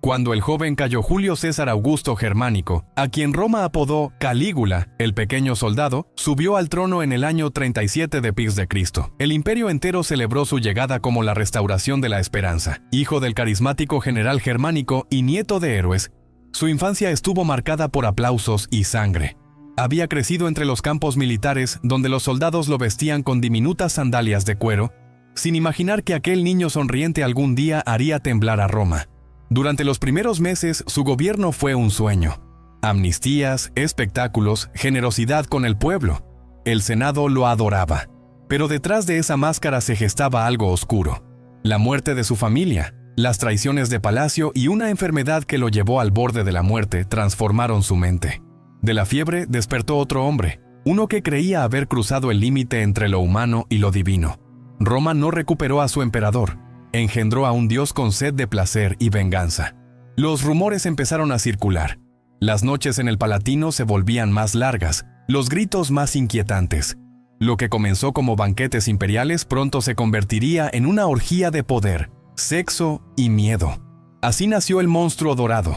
cuando el joven Cayo Julio César Augusto Germánico, a quien Roma apodó Calígula, el pequeño soldado, subió al trono en el año 37 de Pix de Cristo. El imperio entero celebró su llegada como la restauración de la esperanza. Hijo del carismático general germánico y nieto de héroes, su infancia estuvo marcada por aplausos y sangre. Había crecido entre los campos militares donde los soldados lo vestían con diminutas sandalias de cuero, sin imaginar que aquel niño sonriente algún día haría temblar a Roma. Durante los primeros meses, su gobierno fue un sueño. Amnistías, espectáculos, generosidad con el pueblo. El Senado lo adoraba. Pero detrás de esa máscara se gestaba algo oscuro. La muerte de su familia, las traiciones de palacio y una enfermedad que lo llevó al borde de la muerte transformaron su mente. De la fiebre despertó otro hombre, uno que creía haber cruzado el límite entre lo humano y lo divino. Roma no recuperó a su emperador, engendró a un dios con sed de placer y venganza. Los rumores empezaron a circular. Las noches en el Palatino se volvían más largas, los gritos más inquietantes. Lo que comenzó como banquetes imperiales pronto se convertiría en una orgía de poder, sexo y miedo. Así nació el monstruo dorado,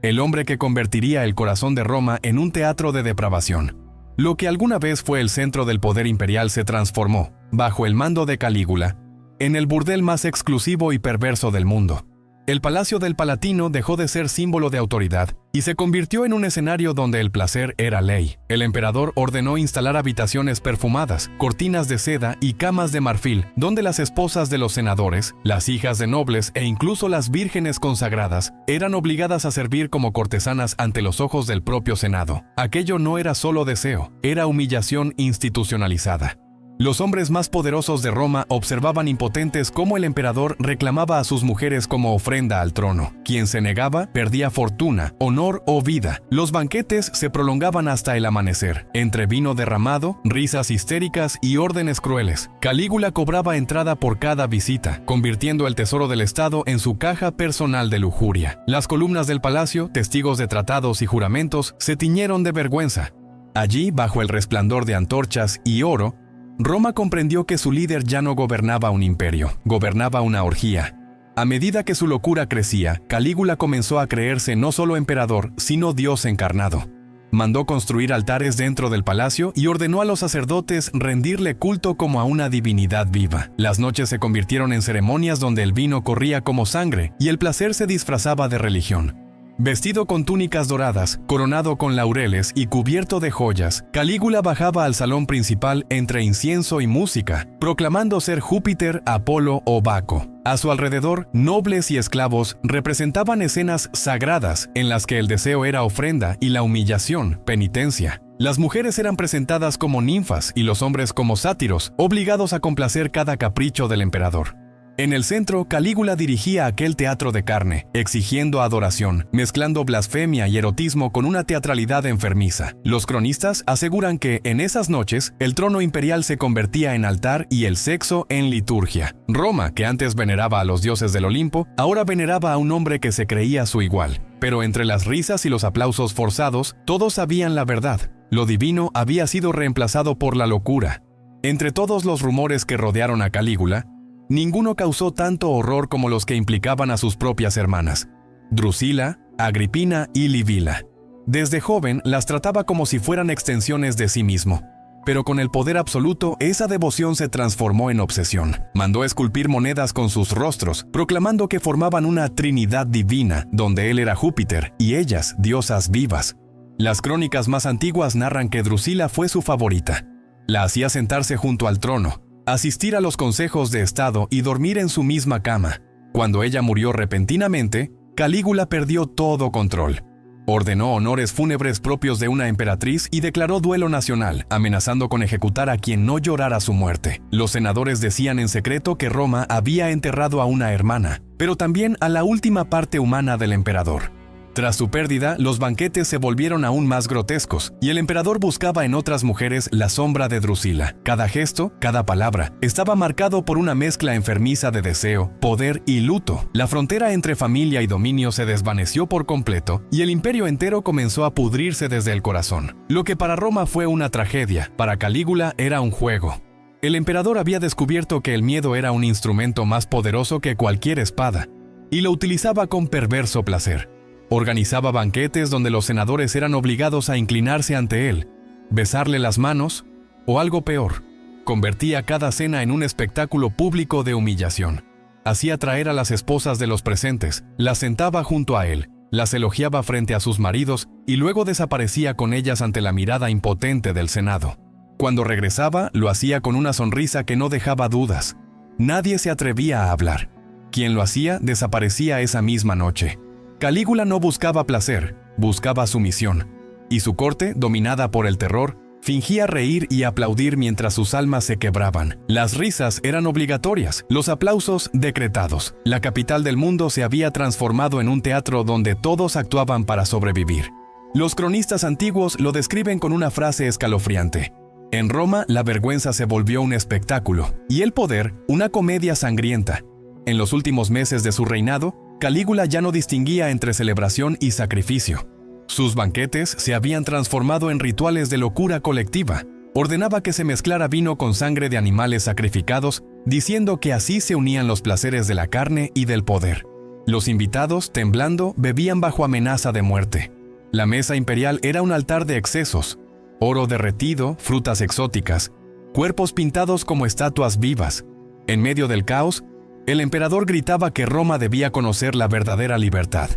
el hombre que convertiría el corazón de Roma en un teatro de depravación. Lo que alguna vez fue el centro del poder imperial se transformó, bajo el mando de Calígula, en el burdel más exclusivo y perverso del mundo. El Palacio del Palatino dejó de ser símbolo de autoridad y se convirtió en un escenario donde el placer era ley. El emperador ordenó instalar habitaciones perfumadas, cortinas de seda y camas de marfil, donde las esposas de los senadores, las hijas de nobles e incluso las vírgenes consagradas eran obligadas a servir como cortesanas ante los ojos del propio Senado. Aquello no era solo deseo, era humillación institucionalizada. Los hombres más poderosos de Roma observaban impotentes cómo el emperador reclamaba a sus mujeres como ofrenda al trono. Quien se negaba perdía fortuna, honor o vida. Los banquetes se prolongaban hasta el amanecer, entre vino derramado, risas histéricas y órdenes crueles. Calígula cobraba entrada por cada visita, convirtiendo el tesoro del Estado en su caja personal de lujuria. Las columnas del palacio, testigos de tratados y juramentos, se tiñeron de vergüenza. Allí, bajo el resplandor de antorchas y oro, Roma comprendió que su líder ya no gobernaba un imperio, gobernaba una orgía. A medida que su locura crecía, Calígula comenzó a creerse no solo emperador, sino Dios encarnado. Mandó construir altares dentro del palacio y ordenó a los sacerdotes rendirle culto como a una divinidad viva. Las noches se convirtieron en ceremonias donde el vino corría como sangre y el placer se disfrazaba de religión. Vestido con túnicas doradas, coronado con laureles y cubierto de joyas, Calígula bajaba al salón principal entre incienso y música, proclamando ser Júpiter, Apolo o Baco. A su alrededor, nobles y esclavos representaban escenas sagradas en las que el deseo era ofrenda y la humillación, penitencia. Las mujeres eran presentadas como ninfas y los hombres como sátiros, obligados a complacer cada capricho del emperador. En el centro, Calígula dirigía aquel teatro de carne, exigiendo adoración, mezclando blasfemia y erotismo con una teatralidad enfermiza. Los cronistas aseguran que, en esas noches, el trono imperial se convertía en altar y el sexo en liturgia. Roma, que antes veneraba a los dioses del Olimpo, ahora veneraba a un hombre que se creía su igual. Pero entre las risas y los aplausos forzados, todos sabían la verdad. Lo divino había sido reemplazado por la locura. Entre todos los rumores que rodearon a Calígula, ninguno causó tanto horror como los que implicaban a sus propias hermanas, Drusila, Agripina y Livila. Desde joven las trataba como si fueran extensiones de sí mismo. Pero con el poder absoluto, esa devoción se transformó en obsesión. Mandó esculpir monedas con sus rostros, proclamando que formaban una trinidad divina, donde él era Júpiter y ellas diosas vivas. Las crónicas más antiguas narran que Drusila fue su favorita. La hacía sentarse junto al trono, asistir a los consejos de estado y dormir en su misma cama. Cuando ella murió repentinamente, Calígula perdió todo control. Ordenó honores fúnebres propios de una emperatriz y declaró duelo nacional, amenazando con ejecutar a quien no llorara su muerte. Los senadores decían en secreto que Roma había enterrado a una hermana, pero también a la última parte humana del emperador. Tras su pérdida, los banquetes se volvieron aún más grotescos, y el emperador buscaba en otras mujeres la sombra de Drusila. Cada gesto, cada palabra, estaba marcado por una mezcla enfermiza de deseo, poder y luto. La frontera entre familia y dominio se desvaneció por completo, y el imperio entero comenzó a pudrirse desde el corazón. Lo que para Roma fue una tragedia, para Calígula era un juego. El emperador había descubierto que el miedo era un instrumento más poderoso que cualquier espada. y lo utilizaba con perverso placer. Organizaba banquetes donde los senadores eran obligados a inclinarse ante él, besarle las manos, o algo peor, convertía cada cena en un espectáculo público de humillación. Hacía traer a las esposas de los presentes, las sentaba junto a él, las elogiaba frente a sus maridos y luego desaparecía con ellas ante la mirada impotente del Senado. Cuando regresaba, lo hacía con una sonrisa que no dejaba dudas. Nadie se atrevía a hablar. Quien lo hacía desaparecía esa misma noche. Calígula no buscaba placer, buscaba sumisión, y su corte, dominada por el terror, fingía reír y aplaudir mientras sus almas se quebraban. Las risas eran obligatorias, los aplausos decretados. La capital del mundo se había transformado en un teatro donde todos actuaban para sobrevivir. Los cronistas antiguos lo describen con una frase escalofriante. En Roma, la vergüenza se volvió un espectáculo, y el poder, una comedia sangrienta. En los últimos meses de su reinado, Calígula ya no distinguía entre celebración y sacrificio. Sus banquetes se habían transformado en rituales de locura colectiva. Ordenaba que se mezclara vino con sangre de animales sacrificados, diciendo que así se unían los placeres de la carne y del poder. Los invitados, temblando, bebían bajo amenaza de muerte. La mesa imperial era un altar de excesos: oro derretido, frutas exóticas, cuerpos pintados como estatuas vivas. En medio del caos, el emperador gritaba que Roma debía conocer la verdadera libertad,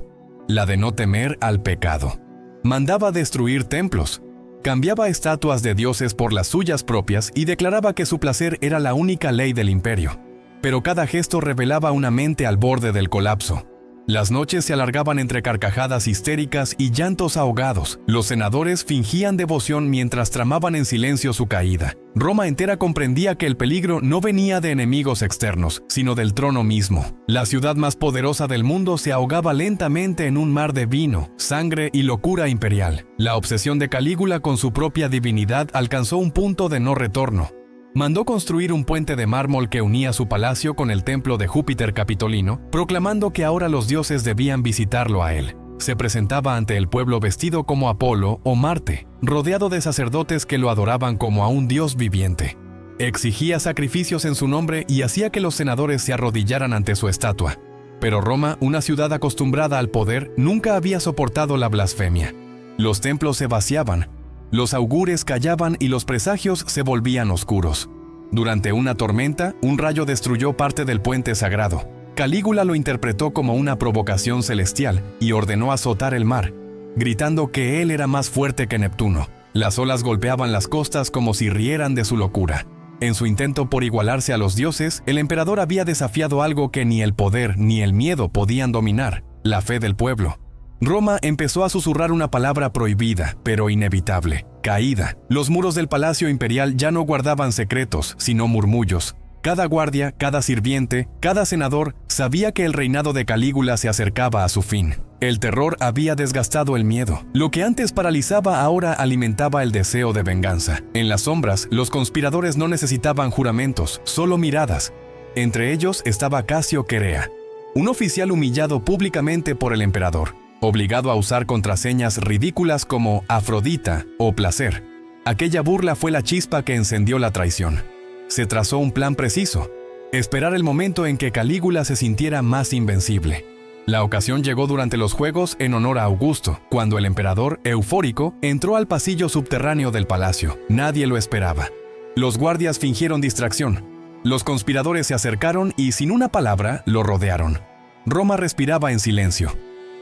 la de no temer al pecado. Mandaba destruir templos, cambiaba estatuas de dioses por las suyas propias y declaraba que su placer era la única ley del imperio. Pero cada gesto revelaba una mente al borde del colapso. Las noches se alargaban entre carcajadas histéricas y llantos ahogados. Los senadores fingían devoción mientras tramaban en silencio su caída. Roma entera comprendía que el peligro no venía de enemigos externos, sino del trono mismo. La ciudad más poderosa del mundo se ahogaba lentamente en un mar de vino, sangre y locura imperial. La obsesión de Calígula con su propia divinidad alcanzó un punto de no retorno. Mandó construir un puente de mármol que unía su palacio con el templo de Júpiter Capitolino, proclamando que ahora los dioses debían visitarlo a él. Se presentaba ante el pueblo vestido como Apolo o Marte, rodeado de sacerdotes que lo adoraban como a un dios viviente. Exigía sacrificios en su nombre y hacía que los senadores se arrodillaran ante su estatua. Pero Roma, una ciudad acostumbrada al poder, nunca había soportado la blasfemia. Los templos se vaciaban, los augures callaban y los presagios se volvían oscuros. Durante una tormenta, un rayo destruyó parte del puente sagrado. Calígula lo interpretó como una provocación celestial y ordenó azotar el mar, gritando que él era más fuerte que Neptuno. Las olas golpeaban las costas como si rieran de su locura. En su intento por igualarse a los dioses, el emperador había desafiado algo que ni el poder ni el miedo podían dominar: la fe del pueblo. Roma empezó a susurrar una palabra prohibida, pero inevitable: caída. Los muros del palacio imperial ya no guardaban secretos, sino murmullos. Cada guardia, cada sirviente, cada senador sabía que el reinado de Calígula se acercaba a su fin. El terror había desgastado el miedo. Lo que antes paralizaba ahora alimentaba el deseo de venganza. En las sombras, los conspiradores no necesitaban juramentos, solo miradas. Entre ellos estaba Casio Querea, un oficial humillado públicamente por el emperador, obligado a usar contraseñas ridículas como Afrodita o placer. Aquella burla fue la chispa que encendió la traición. Se trazó un plan preciso: esperar el momento en que Calígula se sintiera más invencible. La ocasión llegó durante los Juegos en honor a Augusto, cuando el emperador, eufórico, entró al pasillo subterráneo del palacio. Nadie lo esperaba. Los guardias fingieron distracción. Los conspiradores se acercaron y, sin una palabra, lo rodearon. Roma respiraba en silencio.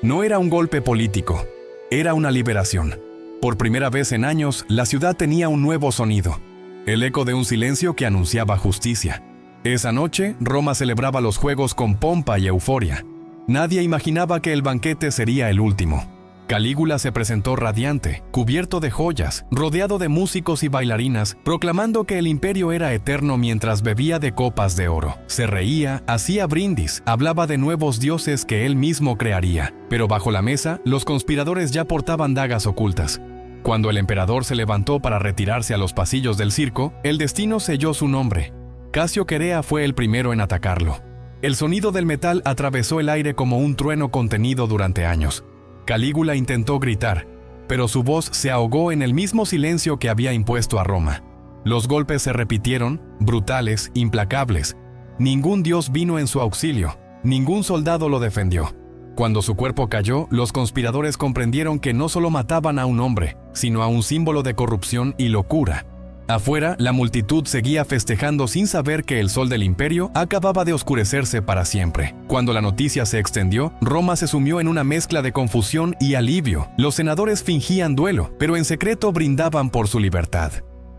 No era un golpe político, era una liberación. Por primera vez en años, la ciudad tenía un nuevo sonido, el eco de un silencio que anunciaba justicia. Esa noche, Roma celebraba los Juegos con pompa y euforia. Nadie imaginaba que el banquete sería el último. Calígula se presentó radiante, cubierto de joyas, rodeado de músicos y bailarinas, proclamando que el imperio era eterno mientras bebía de copas de oro. Se reía, hacía brindis, hablaba de nuevos dioses que él mismo crearía. Pero bajo la mesa, los conspiradores ya portaban dagas ocultas. Cuando el emperador se levantó para retirarse a los pasillos del circo, el destino selló su nombre. Casio Querea fue el primero en atacarlo. El sonido del metal atravesó el aire como un trueno contenido durante años. Calígula intentó gritar, pero su voz se ahogó en el mismo silencio que había impuesto a Roma. Los golpes se repitieron, brutales, implacables. Ningún dios vino en su auxilio. Ningún soldado lo defendió. Cuando su cuerpo cayó, los conspiradores comprendieron que no solo mataban a un hombre, sino a un símbolo de corrupción y locura. Afuera, la multitud seguía festejando sin saber que el sol del imperio acababa de oscurecerse para siempre. Cuando la noticia se extendió, Roma se sumió en una mezcla de confusión y alivio. Los senadores fingían duelo, pero en secreto brindaban por su libertad.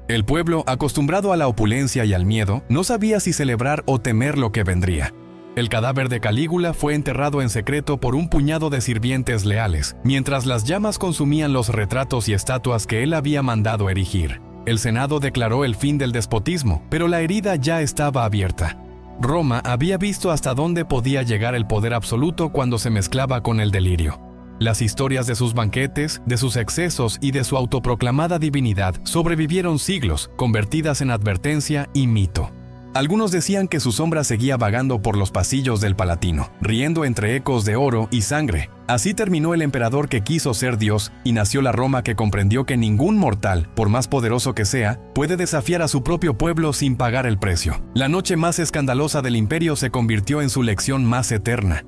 El pueblo, acostumbrado a la opulencia y al miedo, no sabía si celebrar o temer lo que vendría. El cadáver de Calígula fue enterrado en secreto por un puñado de sirvientes leales, mientras las llamas consumían los retratos y estatuas que él había mandado erigir. El Senado declaró el fin del despotismo, pero la herida ya estaba abierta. Roma había visto hasta dónde podía llegar el poder absoluto cuando se mezclaba con el delirio. Las historias de sus banquetes, de sus excesos y de su autoproclamada divinidad sobrevivieron siglos, convertidas en advertencia y mito. Algunos decían que su sombra seguía vagando por los pasillos del Palatino, riendo entre ecos de oro y sangre. Así terminó el emperador que quiso ser Dios y nació la Roma que comprendió que ningún mortal, por más poderoso que sea, puede desafiar a su propio pueblo sin pagar el precio. La noche más escandalosa del imperio se convirtió en su lección más eterna.